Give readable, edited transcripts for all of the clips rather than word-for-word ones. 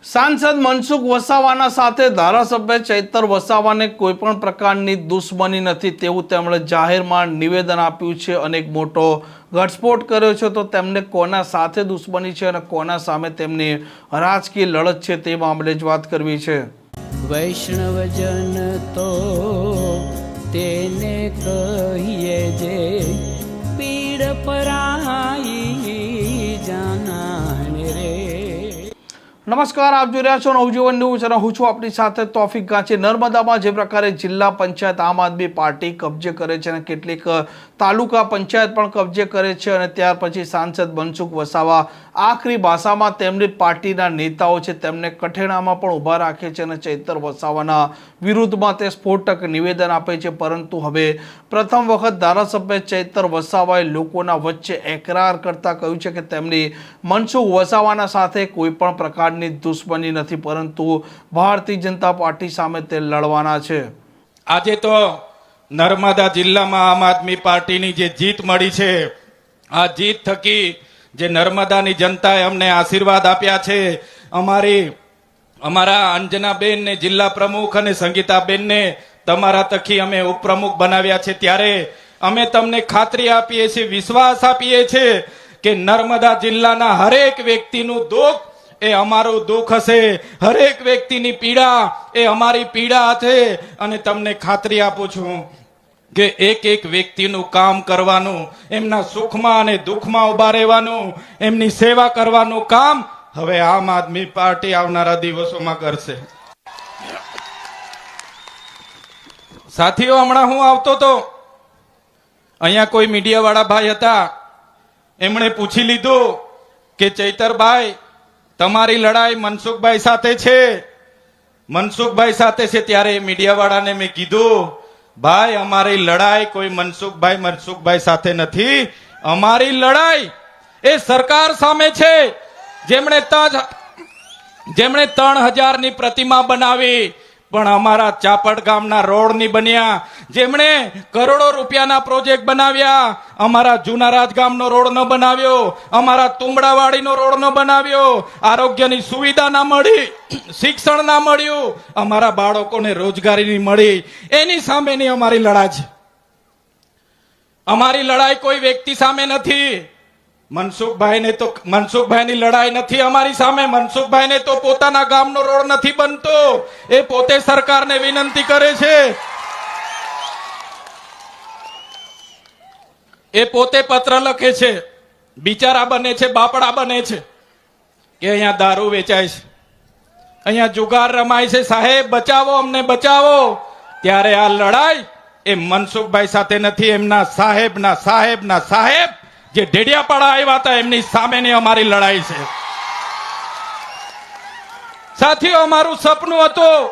સાંસદ મનસુખ વસાવાના સાથે ધારાસભ્ય ચૈતર વસાવાને કોઈ પણ પ્રકારની દુશ્મની નથી તેવું તેમણે જાહેરમાં નિવેદન આપ્યું છે અને એક મોટો ઘટસ્ફોટ કર્યો છે। તો તેમને કોના સાથે દુશ્મની છે અને કોના સામે તેમની રાજકીય લડત છે તે મામલે જ વાત કરવી છે। વૈષ્ણવજન તો તેને કહીએ જે પીડ પરાઈ જાનાને રે। નમસ્કાર, આપ જોઈ રહ્યા છો નવજીવન ન્યૂઝ અને હું છું આપની સાથે તોફિક ગાંચી। નર્મદામાં જે પ્રકારે જિલ્લા પંચાયત આમ આદમી પાર્ટી કબજે કરે છે અને કેટલીક તાલુકા પંચાયત પણ કબજે કરે છે અને ત્યાર પછી સાંસદ મનસુખ વસાવા આખરી ભાષામાં તેમની પાર્ટીના નેતાઓ છે તેમને કઠેણામાં પણ ઊભા રાખે છે અને ચૈતર વસાવાના વિરુદ્ધમાં તે સ્ફોટક નિવેદન આપે છે। પરંતુ હવે પ્રથમ વખત ધારાસભ્ય ચૈતર વસાવાએ લોકોના વચ્ચે એકરાર કરતા કહ્યું છે કે તેમની મનસુખ વસાવાના સાથે કોઈ પણ પ્રકારની દુશ્મની નથી, પરંતુ ભારતીય જનતા પાર્ટી સામે તે લડવાના છે। આજે તો નર્મદા જિલ્લામાં આમ આદમી પાર્ટીની જે જીત મળી છે, આ જીત થકી જે નર્મદાની જનતાએ અમને આશીર્વાદ આપ્યા છે, અમારા અંજનાબેન ને જિલ્લા પ્રમુખ અને સંગીતાબેનને તમારા થકી અમે ઉપપ્રમુખ બનાવ્યા છે, ત્યારે અમે તમને ખાતરી આપીએ છીએ, વિશ્વાસ આપીએ છીએ કે નર્મદા જિલ્લાના હરેક વ્યક્તિનું દુઃખ એ અમારું દુઃખ હશે, હરેક વ્યક્તિની પીડા એ અમારી પીડા હશે। અને તમને ખાતરી આપું છું કે એક એક વ્યક્તિનું કામ કરવાનું, એમના સુખમાં અને દુઃખમાં ઉભા રહેવાનું, એમની સેવા કરવાનું કામ હવે આમ આદમી પાર્ટી આવનારા દિવસોમાં કરશે। સાથીઓ, હમણાં હું આવતો તો અહીંયા કોઈ મીડિયા વાળા ભાઈ હતા, એમણે પૂછી લીધું કે ચૈતરભાઈ તમારી લડાઈ મનસુખભાઈ સાથે છે, મનસુખભાઈ સાથે છે। ત્યારે મીડિયા વાળાને મેં કીધું, ભાઈ અમારી લડાઈ કોઈ મનસુખભાઈ સાથે નથી, અમારી લડાઈ એ સરકાર સામે છે, જેમણે 3000ની પ્રતિમા બનાવી પણ અમારા ચાપડ ગામના રોડ ની બન્યા, જેમણે કરોડો રૂપિયાના પ્રોજેક્ટ બનાવ્યા, અમારા જૂના રાજગામનો રોડ ન બનાવ્યો, અમારા તુંબડાવાડીનો રોડ ન બનાવ્યો, આરોગ્યની સુવિધા ના મળી, શિક્ષણ ના મળ્યું, અમારા બાળકોને રોજગારી નહીં મળી, એની સામેની અમારી લડાઈ છે। અમારી લડાઈ કોઈ વ્યક્તિ સામે નથી, મનસુખભાઈની લડાઈ નથી અમારી સામે। મનસુખભાઈને તો પોતાના ગામનો રોડ નથી બનતો, એ પોતે સરકારને વિનંતી કરે છે, એ પોતે પત્ર લખે છે, બિચારા બને છે, બાપડા બને છે કે અહીંયા દારૂ વેચાય છે, અહીંયા જુગાર રમાય છે, સાહેબ બચાવો, અમને બચાવો। ત્યારે આ લડાઈ એ મનસુખભાઈ સાથે નથી, એમના સાહેબ જે ઢેડિયાપાડા આવ્યા હતા એમની સામેની અમારી લડાઈ છે। સાથીઓ, અમારું સપનું હતું,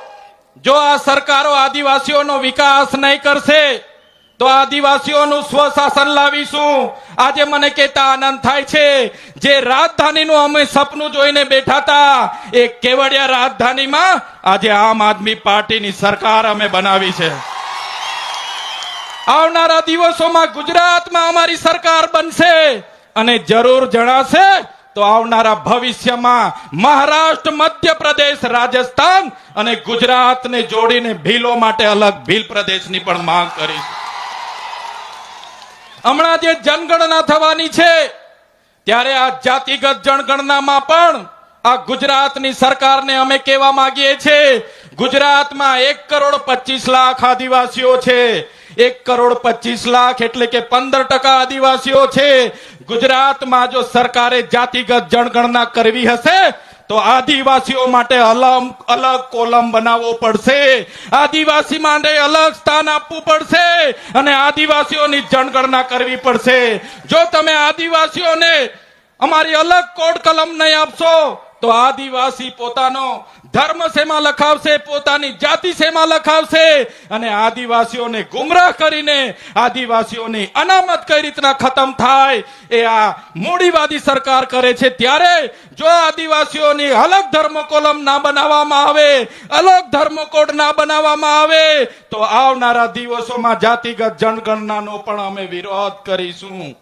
જો આ સરકારો આદિવાસીઓનો વિકાસ નહીં કરશે તો આદિવાસીઓનું સ્વશાસન લાવીશું। આજે મને કહેતા આનંદ થાય છે, જે રાજધાનીનું અમે સપનું જોઈને બેઠા હતા, એ કેવડિયા રાજધાનીમાં આજે આમ આદમી પાર્ટીની સરકાર અમે બનાવી છે। આવનારા દિવસોમાં ગુજરાતમાં અમારી સરકાર બનશે અને જરૂર જણાશે તો આવનારા ભવિષ્યમાં મહારાષ્ટ્ર, મધ્યપ્રદેશ, રાજસ્થાન અને ગુજરાતને જોડીને ભીલો માટે અલગ ભીલ પ્રદેશની પણ માંગ કરીશું। હમણાં જે જનગણના થવાની છે, ત્યારે આ જાતિગત જનગણનામાં પણ આ ગુજરાતની સરકારને અમે કહેવા માંગીએ છીએ, ગુજરાતમાં 1,25,00,000 આદિવાસીઓ છે, 1,25,00,000 એટલે કે 15% આદિવાસીઓ છે। ગુજરાતમાં જો સરકારે જાતિગત જનગણના કરવી હશે તો આદિવાસીઓ માટે અલગ કોલમ બનાવવો પડશે, આદિવાસી માટે અલગ સ્થાન આપવું પડશે અને આદિવાસીઓની જનગણના કરવી પડશે। જો તમે આદિવાસીઓને અમારી અલગ કોડ કલમ નહીં આપશો તો આદિવાસી પોતાનો ધર્મ શેમાં લખાવશે, પોતાની જાતિ શેમાં લખાવશે અને આદિવાસીઓને ગુમરાહ કરીને આદિવાસીઓની અનામત કઈ રીતના ખતમ થાય એ આ મૂડીવાદી સરકાર કરે છે। ત્યારે જો આદિવાસીઓની અલગ ધર્મ કોલમ ના બનાવવામાં આવે, અલગ ધર્મ કોડ ના બનાવવામાં આવે તો આવનારા દિવસોમાં જાતિગત જનગણનાનો પણ અમે વિરોધ કરીશું।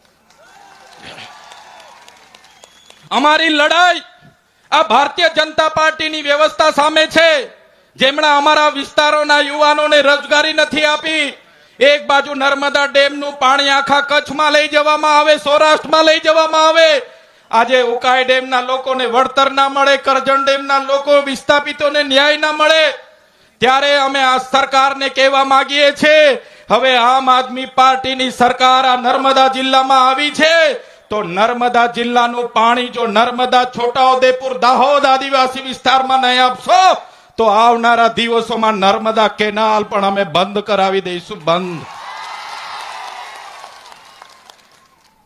અમારી લડાઈ આ ભારતીય જનતા પાર્ટીની વ્યવસ્થા સામે છે, જેમણે અમારા વિસ્તારોના યુવાનોને રોજગારી નથી આપી. એક બાજુ નર્મદા ડેમનું પાણી આખા કચ્છમાં લઈ જવામાં આવે, સૌરાષ્ટ્રમાં લઈ જવામાં આવે. આજે ઉકાઈ ડેમના લોકોને વળતર ના મળે, કરજણ ડેમના લોકો વિસ્થાપિતોને ન્યાય ના મળે. ત્યારે અમે આ સરકારને કહેવા માંગીએ છીએ, હવે આમ આદમી પાર્ટીની સરકાર આ નર્મદા જિલ્લામાં આવી છે તો નર્મદા જિલ્લાનું પાણી જો નર્મદા, છોટાઉદેપુર, દાહોદ આદિવાસી વિસ્તારમાં નહીં આપશો તો આવનારા દિવસોમાં નર્મદા કેનાલ પણ અમે બંધ કરાવી દઈશું. બંધ.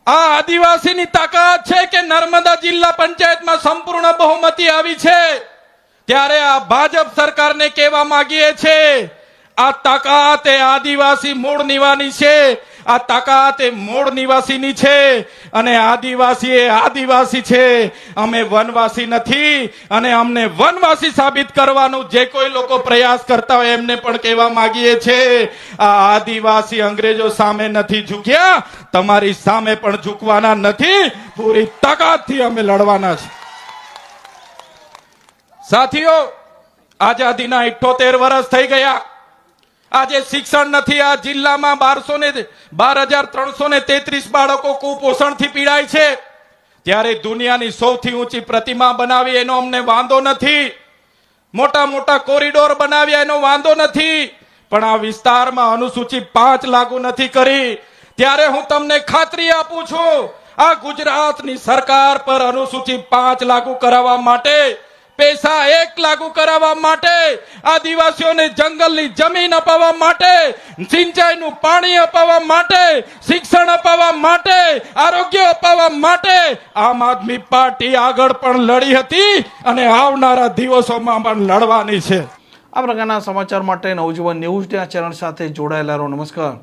આ આદિવાસીની તાકાત છે કે નર્મદા જિલ્લા પંચાયતમાં સંપૂર્ણ બહુમતી આવી છે. ત્યારે આ ભાજપ સરકારને કહેવા માંગીએ છીએ, આ તાકાત એ આદિવાસી મૂળ નિવાસી છે, આ તાકાત એ મૂળ નિવાસીની છે અને આદિવાસી એ આદિવાસી છે. અમે વનવાસી નથી અને અમને વનવાસી સાબિત કરવાનું જે કોઈ લોકો પ્રયાસ કરતા હોય એમને પણ કહેવા માંગીએ છીએ, આ આદિવાસી અંગ્રેજો સામે નથી ઝૂક્યા, તમારી સામે પણ ઝૂકવાના નથી. પૂરી તાકાતથી અમે લડવાના છે. સાથીઓ, આઝાદીના 78 વર્ષ થઈ ગયા. આજે શિક્ષણ નથી. આ જિલ્લામાં 12,333 બાળકો કુપોષણથી પીડાય છે. ત્યારે દુનિયાની સૌથી ઊંચી પ્રતિમા બનાવી એનો અમને વાંધો નથી, મોટા મોટા કોરિડોર બનાવ્યા એનો વાંધો નથી, પણ આ વિસ્તારમાં અનુસૂચિ 5 લાગુ નથી કરી. ત્યારે હું તમને ખાતરી આપું છું, આ ગુજરાતની સરકાર પર અનુસૂચિ 5 લાગુ કરાવવા માટે, પૈસા 1 લાગુ કરાવવા માટે, આદિવાસીઓને જંગલની જમીન અપાવવા માટે, સિંચાઈનું પાણી અપાવવા માટે, શિક્ષણ અપાવવા માટે, આરોગ્ય અપાવવા માટે આમ આદમી પાર્ટી આગળ પણ લડી હતી અને આવનારા દિવસોમાં પણ લડવાની છે. આ પ્રકારના સમાચાર માટે નવજીવન ન્યૂઝ ચેનલ સાથે જોડાયેલા રહો. નમસ્કાર.